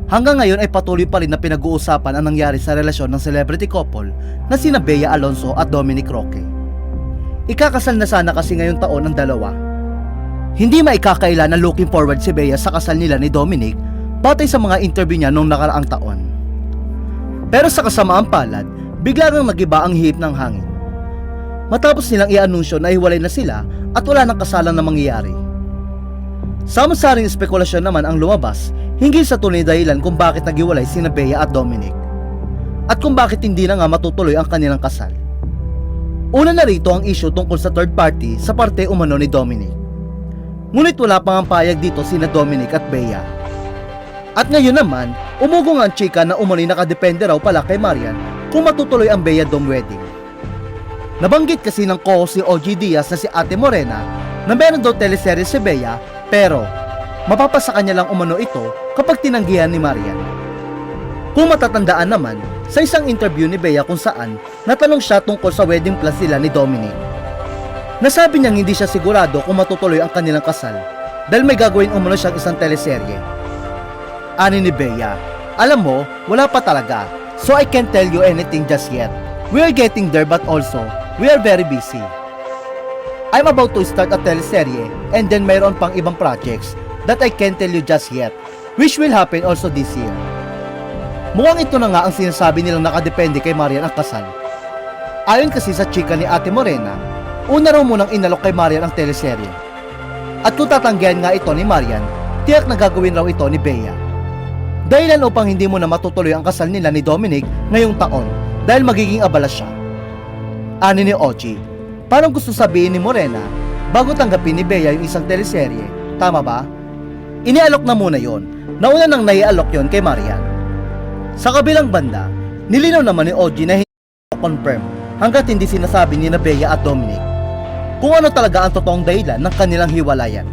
Hanggang ngayon ay patuloy pa rin na pinag-uusapan ang nangyari sa relasyon ng celebrity couple na sina Bea Alonzo at Dominic Roque. Ikakasal na sana kasi ngayong taon ang dalawa. Hindi maikakaila na looking forward si Bea sa kasal nila ni Dominic batay sa mga interview niya noong nakaraang taon. Pero sa kasamaang palad, bigla nang nagiba ang hihip ng hangin. Matapos nilang i-anunsyo na hiwalay na sila at wala nang kasalan na mangyayari. Sama-saring spekulasyon naman ang lumabas hinggil sa tunay dahilan kung bakit naghiwalay sina Bea at Dominic at kung bakit hindi na nga matutuloy ang kanilang kasal. Una na rito ang issue tungkol sa third party sa parte umano ni Dominic. Ngunit wala pang ang payag dito sina Dominic at Bea. At ngayon naman, umugong ang chika na umano'y nakadepende raw pala kay Marian kung matutuloy ang Bea Dom wedding. Nabanggit kasi ng co-host si OG Diaz na si Ate Morena na meron daw teleserye si Bea pero mapapasa kanya lang umano ito kapag tinanggihan ni Marian. Kung matatandaan naman, sa isang interview ni Bea kung saan natanong siya tungkol sa wedding plans nila ni Dominic. Nasabi niyang hindi siya sigurado kung matutuloy ang kanilang kasal dahil may gagawin umano siyang isang teleserye. Ani ni Bea, alam mo, wala pa talaga, so I can't tell you anything just yet. We are getting there but also, we are very busy. I'm about to start a teleserye and then mayroon pang ibang projects that I can't tell you just yet, which will happen also this year. Mukhang ito na nga ang sinasabi nilang nakadepende kay Marian ang kasal. Ayon kasi sa chika ni Ate Morena, una raw munang inalok kay Marian ang teleserye. At kung tatanggihan nga ito ni Marian, tiyak na gagawin raw ito ni Bea. Dahilan upang hindi mo na matutuloy ang kasal nila ni Dominic ngayong taon dahil magiging abala siya. Ani ni Ochi, parang gusto sabihin ni Morena bago tanggapin ni Bea yung isang teleserye, tama ba? Inialok na muna yon, nauna nang naialok yon kay Marian. Sa kabilang banda, nilinaw naman ni OG na hindi confirm hanggat hindi sinasabi ni na Bea at Dominic kung ano talaga ang totoong dahilan ng kanilang hiwalayan.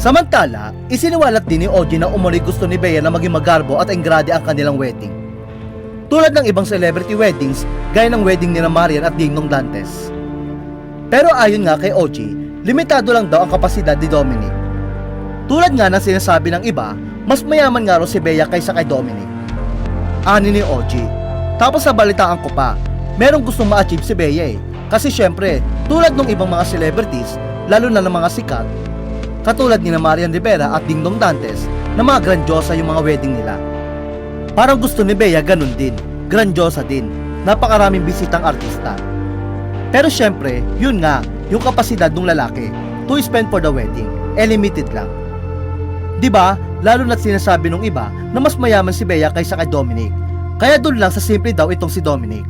Samantala, isiniwalat din ni OG na umano'y gusto ni Bea na maging magarbo at engrade ang kanilang wedding. Tulad ng ibang celebrity weddings gaya ng wedding ni Marian at Dingdong Dantes. Pero ayon nga kay OG, limitado lang daw ang kapasidad ni Dominic. Tulad nga ng sinasabi ng iba, mas mayaman nga raw si Bea kaysa kay Dominic. Ani ni OG, tapos sa balitaan ko pa, merong gustong ma-achieve si Bea kasi syempre, tulad ng ibang mga celebrities, lalo na ng mga sikat, katulad ni Marian Rivera at Dingdong Dantes na mga grandiosa yung mga wedding nila. Parang gusto ni Bea ganun din, grandiosa din, napakaraming bisitang artista. Pero syempre, yun nga, yung kapasidad ng lalaki to spend for the wedding, limited lang. Diba, lalo na't sinasabi ng iba na mas mayaman si Bea kaysa kay Dominic, kaya dun lang sa simple daw itong si Dominic.